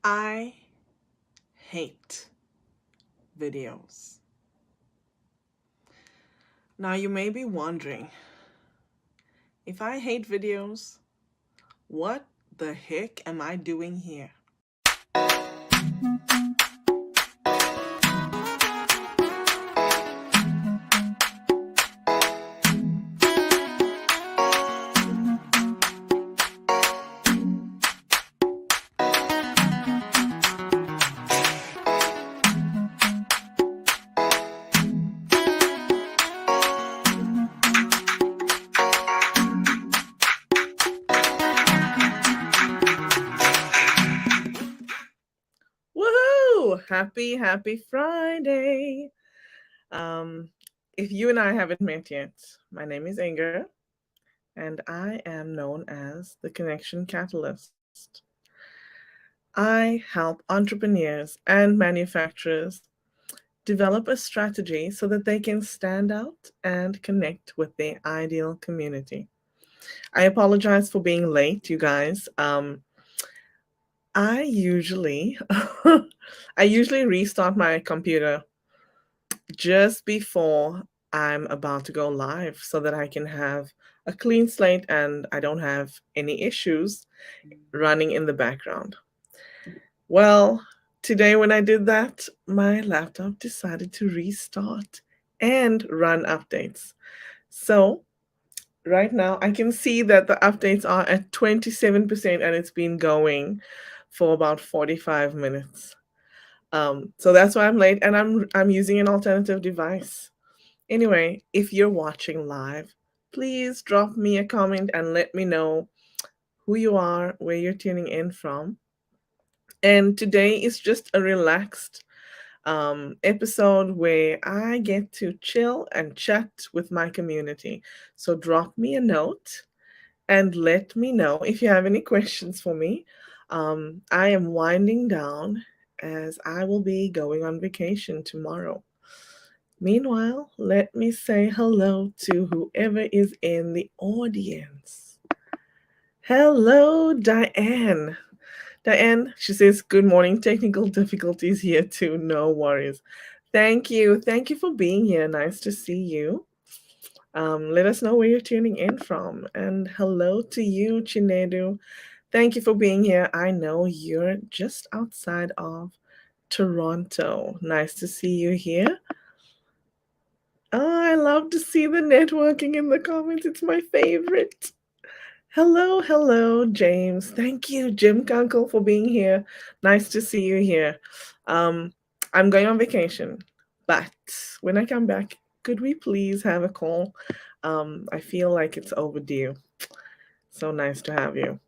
I hate videos. Now, you may be wondering, if I hate videos, what the heck am I doing here? Woohoo! Happy Friday! Um, if you and I haven't met yet, my name is Ingor, and I am known as the Connection Catalyst. I help entrepreneurs and manufacturers develop a strategy so that they can stand out and connect with their ideal community. I apologize for being late, you guys. I usually I usually restart my computer just before I'm about to go live so that I can have a clean slate and I don't have any issues running in the background. Well, today when I did that, my laptop decided to restart and run updates. So right now I can see that the updates are at 27% and it's been going for about 45 minutes. So that's why I'm late and I'm using an alternative device. Anyway, if you're watching live, please drop me a comment and let me know who you are, where you're tuning in from. And today is just a relaxed episode where I get to chill and chat with my community. So drop me a note and let me know if you have any questions for me. I am winding down as I will be going on vacation tomorrow. Meanwhile, let me say hello to whoever is in the audience. Hello, Diane. Diane, she says, good morning. Technical difficulties here too. No worries. Thank you. Thank you for being here. Nice to see you. Let us know where you're tuning in from. And hello to you, Chinedu. Thank you for being here. I know you're just outside of Toronto. Nice to see you here. Oh, I love to see the networking in the comments. It's my favorite. Hello, James. Thank you, Jim Kunkel, for being here. Nice to see you here. Um, I'm going on vacation, but when I come back, could we please have a call? I feel like it's overdue. So nice to have you.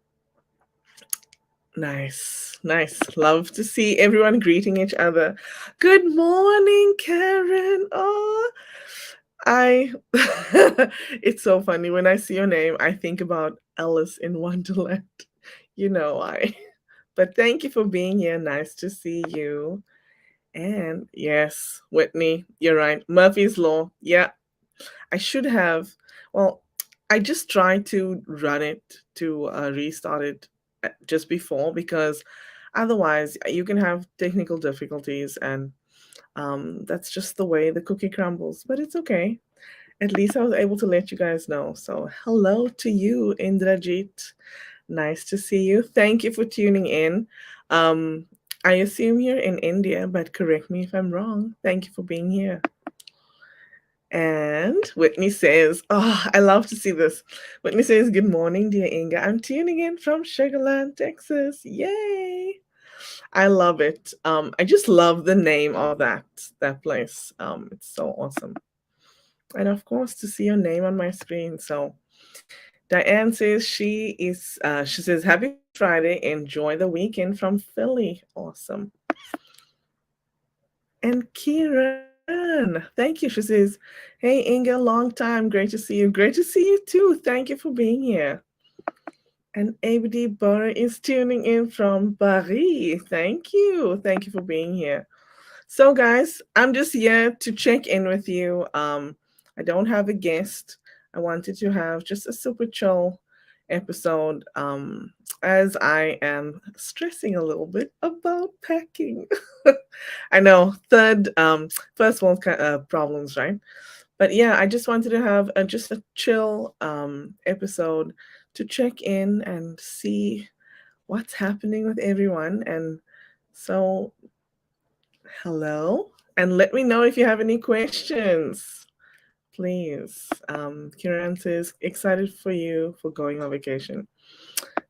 Nice. Love to see everyone greeting each other. Good morning, Karen. Oh, I it's so funny when I see your name, I think about Alice in Wonderland. You know why. But thank you for being here. Nice to see you. And yes, Whitney, you're right. Murphy's Law. Yeah, I should have. Well, I just tried to run it to restart it just before because otherwise you can have technical difficulties and that's just the way the cookie crumbles. But it's okay. At least I was able to let you guys know. So, hello to you, Indrajit. Nice to see you. Thank you for tuning in. Um, I assume you're in India, but correct me if I'm wrong. Thank you for being here. And Whitney says, oh, I love to see this. Whitney says, good morning, dear Inga. I'm tuning in from Sugarland, Texas. Yay! I love it. I just love the name of that place. It's so awesome. And of course, to see your name on my screen. So Diane says she says, happy Friday. Enjoy the weekend from Philly. Awesome. And Kieran, thank you. She says, hey, Inga, long time. Great to see you. Great to see you too. Thank you for being here. And Abdi Burr is tuning in from Paris. Thank you. Thank you for being here. So, guys, I'm just here to check in with you. I don't have a guest. I wanted to have just a super chill episode. as I am stressing a little bit about packing. I know, first world problems, right? But yeah, I just wanted to have just a chill episode to check in and see what's happening with everyone. And so, hello, and let me know if you have any questions, please. Kiran says, excited for you for going on vacation.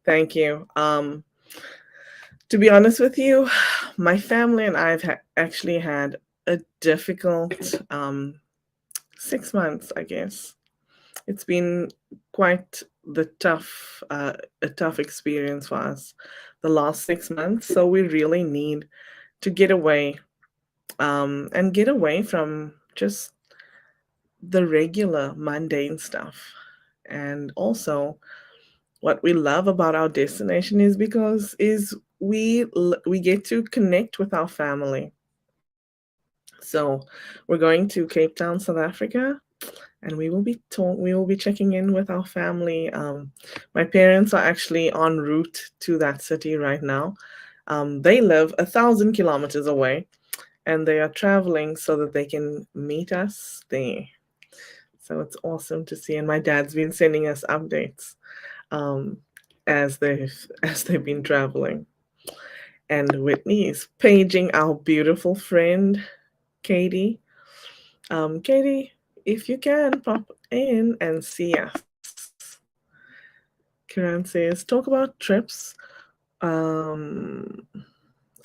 Thank you. To be honest with you, my family and I have actually had a difficult 6 months, I guess. It's been quite the a tough experience for us the last 6 months. So we really need to get away, and get away from just the regular mundane stuff. And also, what we love about our destination is because is we get to connect with our family. So we're going to Cape Town, South Africa, and we will be checking in with our family. My parents are actually en route to that city right now. They live 1,000 kilometers away, and they are traveling so that they can meet us there. So it's awesome to see, and my dad's been sending us updates um, as they've been traveling. And Whitney is paging our beautiful friend Katie. Katie, if you can pop in and see us. Kiran says, talk about trips. Um,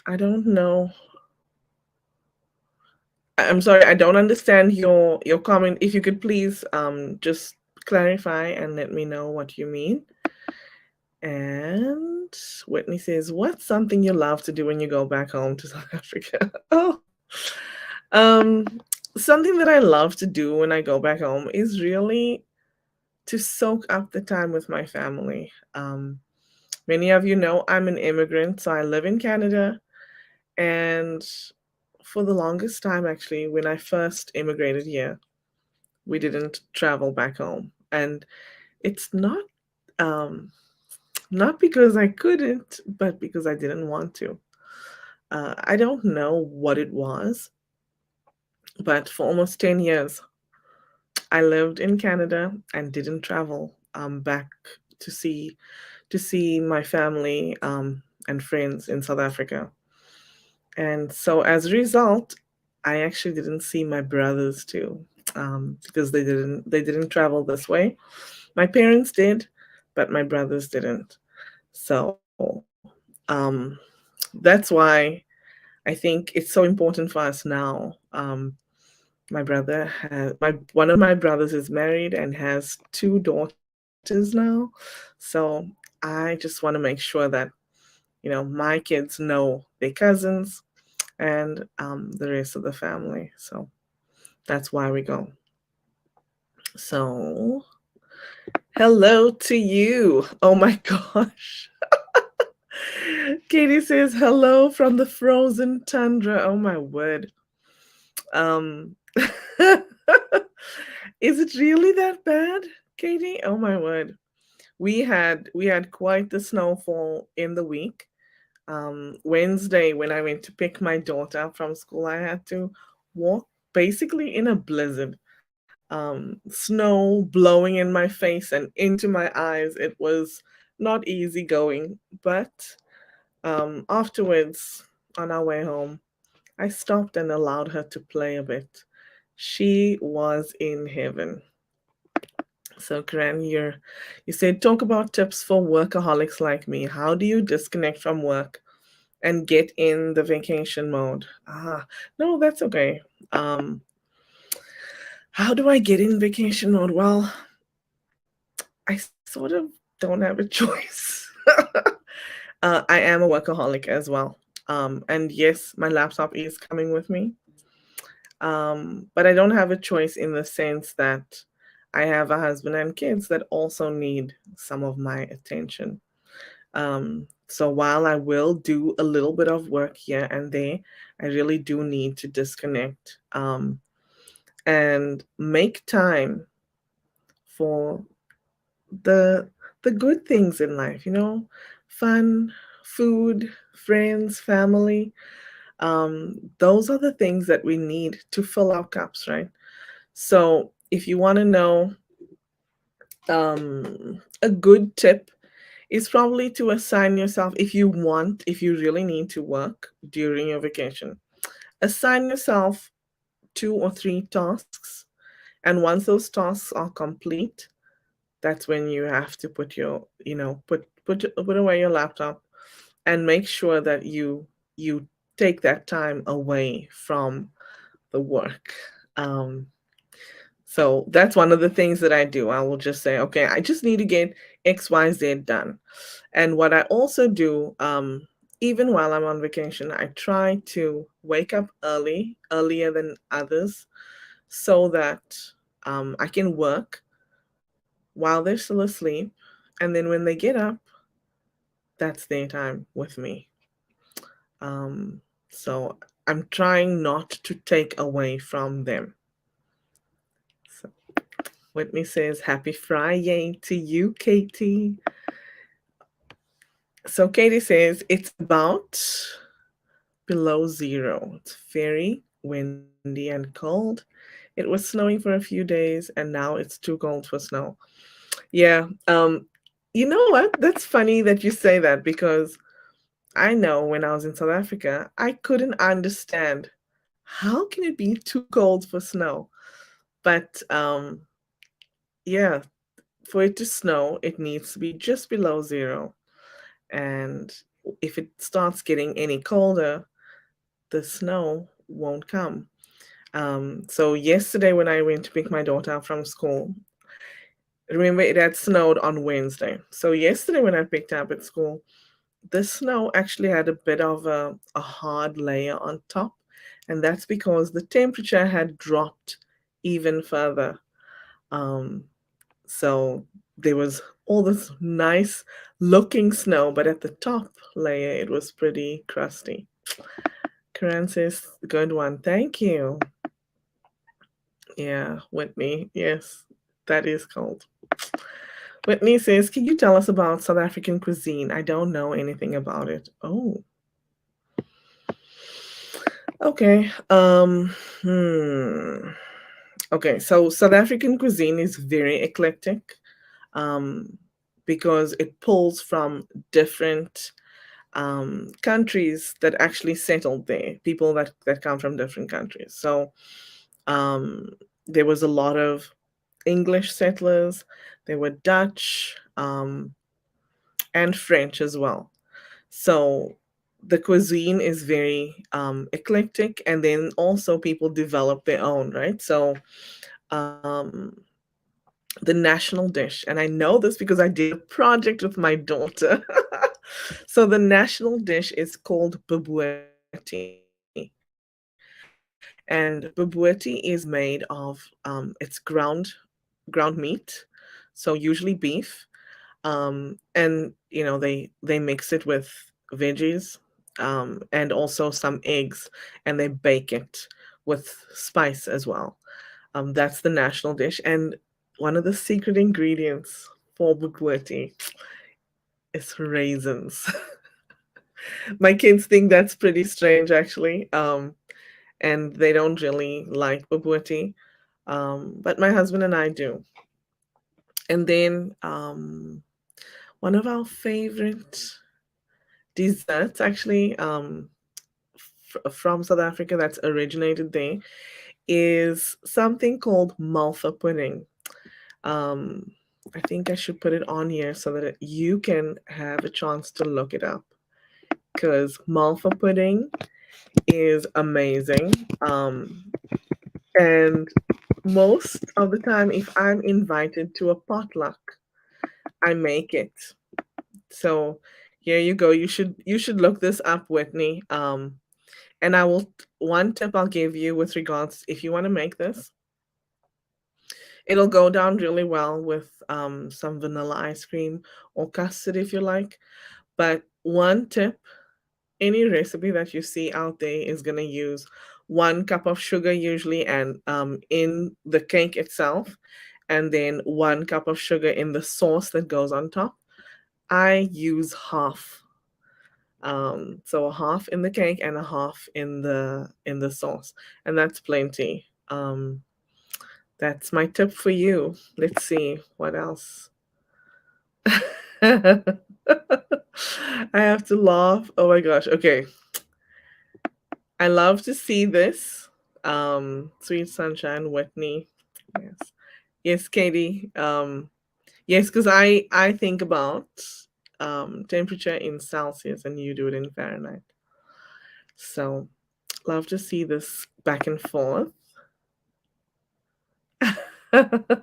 I don't know. I'm sorry, I don't understand your comment. If you could please just clarify and let me know what you mean. And Whitney says, what's something you love to do when you go back home to South Africa? Oh, um, something that I love to do when I go back home is really to soak up the time with my family. Many of you know I'm an immigrant, so I live in Canada. And for the longest time, actually, when I first immigrated here, we didn't travel back home. And it's um, not because I couldn't, but because I didn't want to. I don't know what it was, but for almost 10 years, I lived in Canada and didn't travel back to see my family and friends in South Africa. And so as a result, I actually didn't see my brothers too, because they didn't travel this way. My parents did, but my brothers didn't. So that's why I think it's so important for us now. My brother has my one of my brothers is married and has two daughters now, so I just want to make sure that my kids know their cousins and the rest of the family. So that's why we go. So hello to you. Oh my gosh. Katie says hello from the frozen tundra. Oh my word. Um is it really that bad, Katie? Oh my word. We had quite the snowfall in the week. Wednesday, when I went to pick my daughter up from school, I had to walk basically in a blizzard. Snow blowing in my face and into my eyes. It was not easy going, but afterwards, on our way home, I stopped and allowed her to play a bit. She was in heaven. So, Karen, you said talk about tips for workaholics like me. How do you disconnect from work and get in the vacation mode? No, that's okay. Um, how do I get in vacation mode? Well, I sort of don't have a choice. I am a workaholic as well. And yes, my laptop is coming with me. But I don't have a choice in the sense that I have a husband and kids that also need some of my attention. So while I will do a little bit of work here and there, I really do need to disconnect, and make time for the the good things in life. Fun, food, friends, family. Those are the things that we need to fill our cups, right? So if you want to know, a good tip is probably to assign yourself, if you really need to work during your vacation, assign yourself 2 or 3 tasks. And once those tasks are complete, that's when you have to put your, put away your laptop and make sure that you take that time away from the work. Um, so that's one of the things that I do. I will just say, okay, I just need to get XYZ done. And what I also do, even while I'm on vacation, I try to wake up earlier than others, so that I can work while they're still asleep. And then when they get up, that's their time with me. So I'm trying not to take away from them. So Whitney says, Happy Friday to you, Katie. So Katie says, it's about below zero. It's very windy and cold. It was snowing for a few days and now it's too cold for snow. Yeah. You know what? That's funny that you say that, because I know when I was in South Africa, I couldn't understand how can it be too cold for snow? But yeah, for it to snow, it needs to be just below zero. And if it starts getting any colder, the snow won't come. So yesterday when I went to pick my daughter up from school, remember it had snowed on Wednesday. So yesterday when I picked her up at school, the snow actually had a bit of a hard layer on top, and that's because the temperature had dropped even further. Um, so there was all this nice looking snow, but at the top layer it was pretty crusty. Karan says, good one. Thank you. Yeah, Whitney. Yes, that is cold. Whitney says, can you tell us about South African cuisine? I don't know anything about it. Oh, okay. Hmm. Okay, so South African cuisine is very eclectic, um, because it pulls from different countries that actually settled there, people that come from different countries. So um, there was a lot of English settlers, there were Dutch, and French as well. So the cuisine is very eclectic, and then also people develop their own, right? So um, the national dish, and I know this because I did a project with my daughter. So the national dish is called bobotie, and bobotie is made of it's ground meat, so usually beef, and they mix it with veggies, and also some eggs, and they bake it with spice as well. That's the national dish, and one of the secret ingredients for bobotie is raisins. My kids think that's pretty strange, actually, and they don't really like bobotie, but my husband and I do. And then one of our favorite desserts, actually, from South Africa, that's originated there, is something called malva pudding. Um, I think I should put it on here so that you can have a chance to look it up, because malva pudding is amazing. And most of the time, if I'm invited to a potluck, I make it. So here you go. You should look this up, Whitney. And I will one tip I'll give you with regards, if you want to make this, it'll go down really well with some vanilla ice cream or custard if you like. But one tip, any recipe that you see out there is going to use 1 cup of sugar usually, and in the cake itself, and then 1 cup of sugar in the sauce that goes on top. I use half. So a half in the cake and a half in the sauce, and that's plenty. That's my tip for you. Let's see what else. I have to laugh. Oh my gosh. Okay. I love to see this. Sweet Sunshine, Whitney. Yes. Yes, Katie. Yes, because I think about temperature in Celsius and you do it in Fahrenheit. So love to see this back and forth. I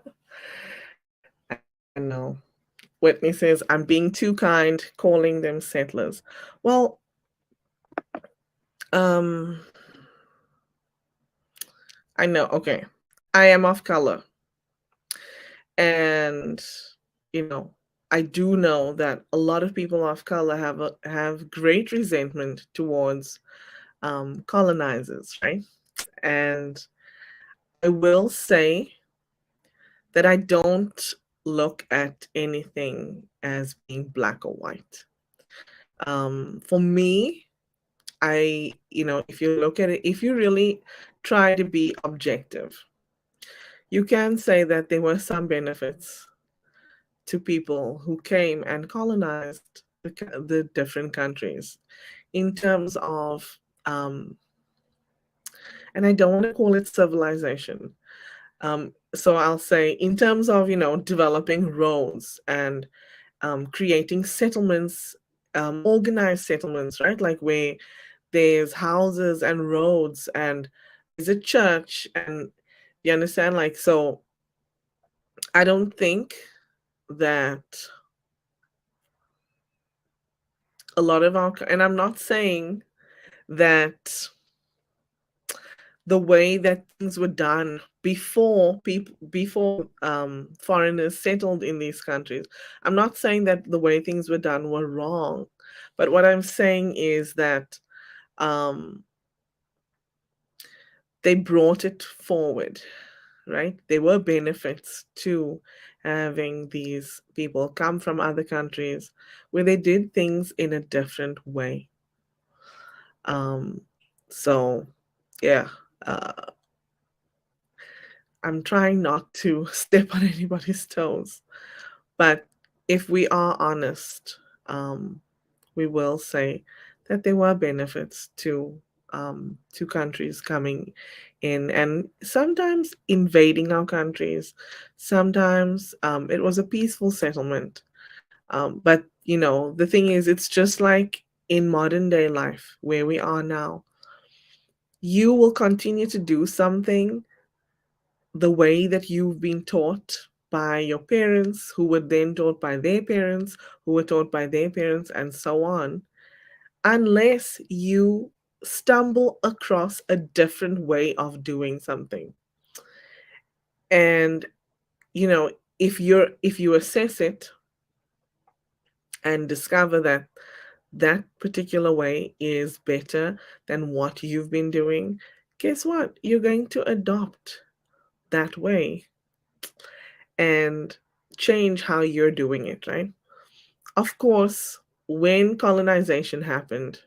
know. Whitney says, I'm being too kind, calling them settlers. Well, um, I know, okay. I am of color. And, you know, I do know that a lot of people of color have great resentment towards colonizers, right? And I will say that I don't look at anything as being black or white. For me, if you look at it, if you really try to be objective, you can say that there were some benefits to people who came and colonized the different countries in terms of, and I don't want to call it civilization. So I'll say, in terms of, developing roads and creating settlements, organized settlements, right? Like where there's houses and roads and there's a church, and you understand, like, so I don't think that a lot of our, and I'm not saying that the way that things were done before foreigners settled in these countries, I'm not saying that the way things were done were wrong, but what I'm saying is that um, they brought it forward, right? There were benefits to having these people come from other countries where they did things in a different way. Um, so, yeah, uh, I'm trying not to step on anybody's toes. But if we are honest, we will say that there were benefits to countries coming in and sometimes invading our countries. Sometimes it was a peaceful settlement. But the thing is, it's just like in modern day life where we are now. You will continue to do something the way that you've been taught by your parents, who were then taught by their parents, who were taught by their parents, and so on, unless you stumble across a different way of doing something. And if you assess it and discover that that particular way is better than what you've been doing, guess what? You're going to adopt that way and change how you're doing it, right? Of course, when colonization happened,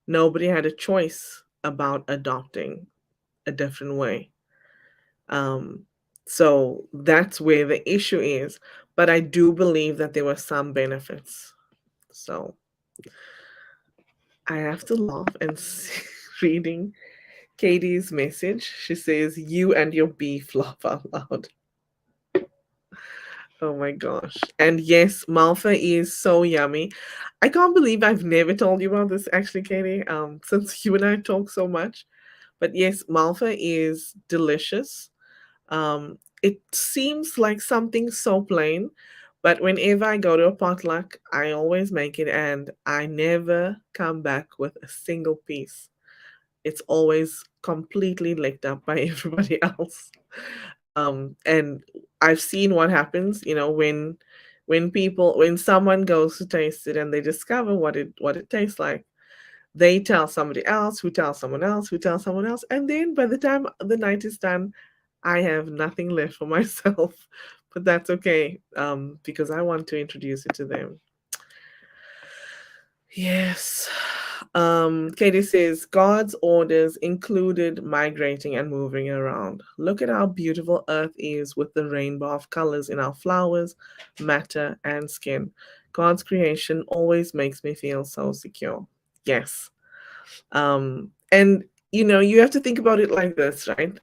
nobody had a choice about adopting a different way. Um, so that's where the issue is. But I do believe that there were some benefits. So I have to laugh and reading Katie's message. She says, "You and your beef, laugh out loud." Oh my gosh. And yes, Malfa is so yummy. I can't believe I've never told you about this actually, Katie, since you and I talk so much. But yes, Malfa is delicious. It seems like something so plain, but whenever I go to a potluck, I always make it and I never come back with a single piece. It's always completely licked up by everybody else. And I've seen what happens, when someone goes to taste it and they discover what it tastes like, they tell somebody else, who tells someone else, who tells someone else, and then by the time the night is done, I have nothing left for myself. But that's okay, because I want to introduce it to them. Yes. Katie says God's orders included migrating and moving around. Look at how beautiful Earth is with the rainbow of colors in our flowers, matter, and skin. God's creation always makes me feel so secure. Yes. And you have to think about it like this, right?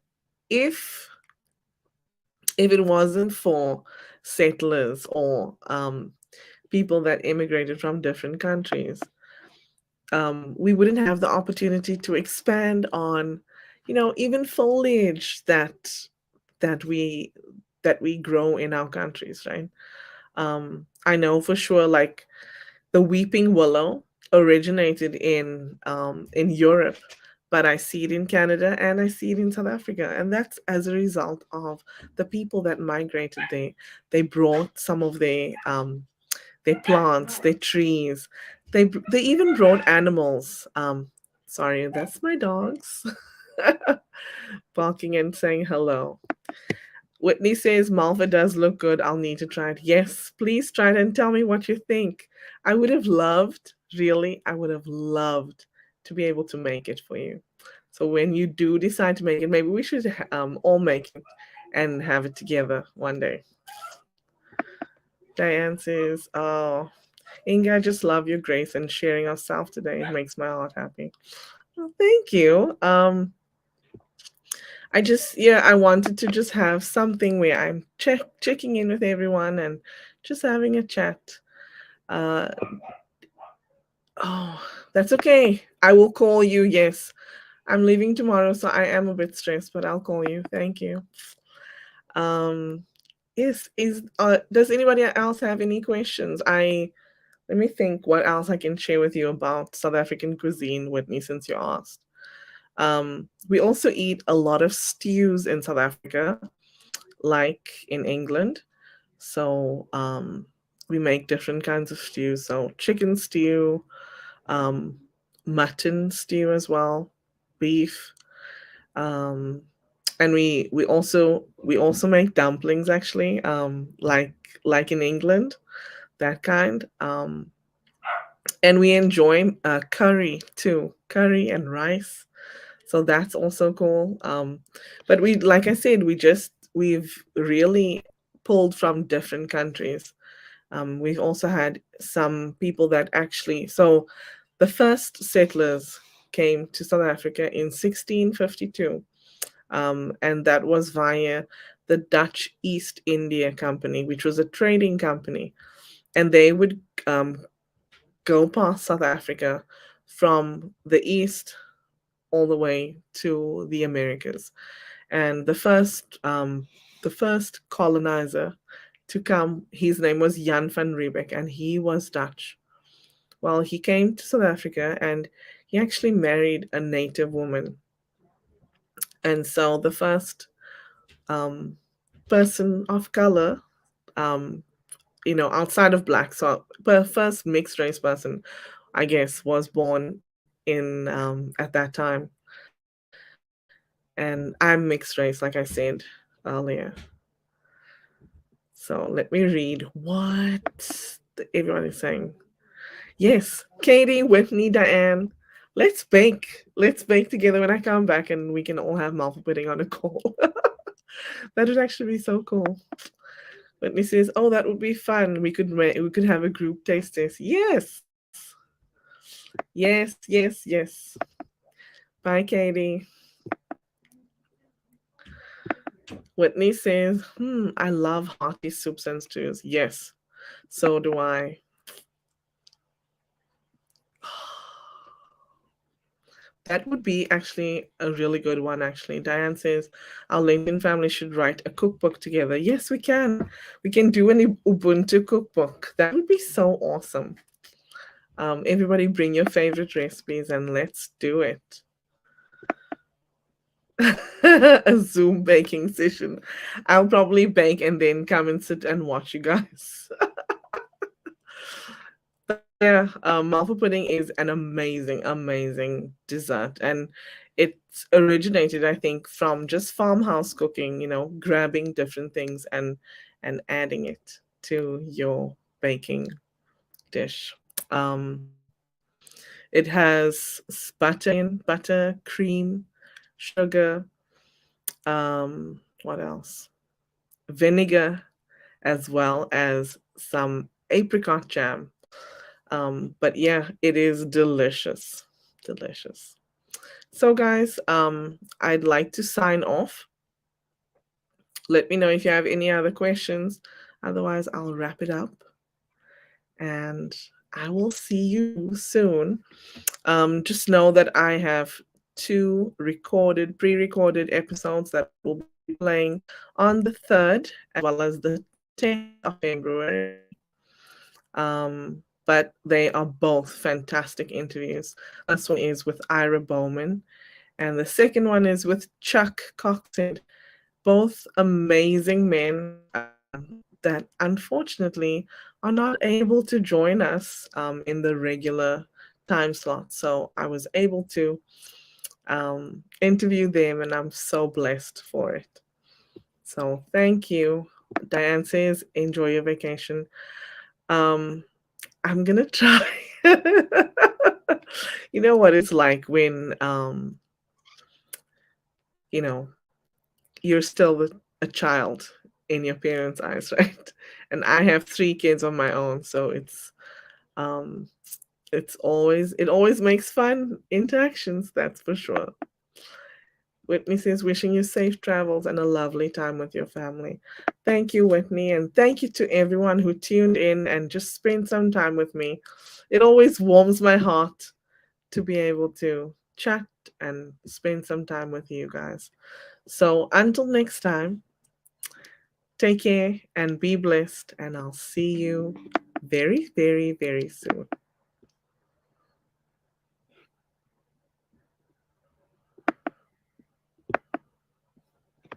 If if it wasn't for settlers or people that immigrated from different countries, we wouldn't have the opportunity to expand on, even foliage that we that we grow in our countries, right? I know for sure, like the weeping willow originated in Europe, but I see it in Canada and I see it in South Africa, and that's as a result of the people that migrated there. They brought some of their plants, their trees. They even brought animals. Sorry, that's my dogs barking and saying hello. Whitney says Malva does look good. I'll need to try it. Yes, please try it and tell me what you think. I would have loved, really, I would have loved to be able to make it for you. So when you do decide to make it, maybe we should all make it and have it together one day. Diane says, "Oh, Inga, I just love your grace and sharing yourself today. It makes my heart happy." Well, thank you. Yeah, I wanted to just have something where I'm checking in with everyone and just having a chat. Uh, oh, that's okay. I will call you. Yes, I'm leaving tomorrow, so I am a bit stressed, but I'll call you. Thank you. Um, yes, is does anybody else have any questions? Let me think what else I can share with you about South African cuisine, Whitney, since you asked. We also eat a lot of stews in South Africa, like in England. So we make different kinds of stews. So chicken stew, um, mutton stew as well, beef, um, and we also make dumplings actually, like in England, that kind. And we enjoy curry too, curry and rice. So that's also cool. But like I said, we've really pulled from different countries. We've also had some people that actually, so the first settlers came to South Africa in 1652, and that was via the Dutch East India Company, which was a trading company, and they would um, go past South Africa from the east all the way to the Americas. And the first colonizer to come, his name was Jan van Riebeck, and he was Dutch. Well, he came to South Africa and he actually married a native woman. And so the first um, person of color, um, outside of black, so the first mixed race person, I guess, was born in at that time. And I'm mixed race, like I said earlier. So let me read everyone is saying. Yes, Katie, Whitney, Diane, let's bake. Let's bake together when I come back and we can all have malva pudding on a call. That would actually be so cool. Whitney says, "Oh, that would be fun. We could have a group taste test." Yes, yes, yes, yes. Bye, Katie. Whitney says, I love hearty soups and stews. Yes, so do I. That would be actually a really good one, actually. Diane says, our LinkedIn family should write a cookbook together. Yes, we can. We can do an Ubuntu cookbook. That would be so awesome. Everybody bring your favorite recipes and let's do it. A Zoom baking session. I'll probably bake and then come and sit and watch you guys. But yeah, malva pudding is an amazing, amazing dessert, and it's originated, I think, from just farmhouse cooking. Grabbing different things and adding it to your baking dish. Um, It has butter, cream, sugar, what else? Vinegar, as well as some apricot jam. But yeah, it is delicious. Delicious. So, guys, I'd like to sign off. Let me know if you have any other questions. Otherwise, I'll wrap it up and I will see you soon. Just know that I have two pre recorded episodes that will be playing on the 3rd as well as the 10th of February. But they are both fantastic interviews. First one is with Ira Bowman, and the second one is with Chuck Coxhead. Both amazing men that unfortunately are not able to join us in the regular time slot. So I was able to interview them, and I'm so blessed for it. So thank you. Diane says, enjoy your vacation. Um, I'm gonna try. You know what it's like when you know you're still a child in your parents' eyes, right? And I have three kids of my own, so um it always makes fun interactions, that's for sure. Whitney says, wishing you safe travels and a lovely time with your family. Thank you, Whitney, and thank you to everyone who tuned in and just spent some time with me. It always warms my heart to be able to chat and spend some time with you guys. So until next time, take care and be blessed, and I'll see you very, very, very soon.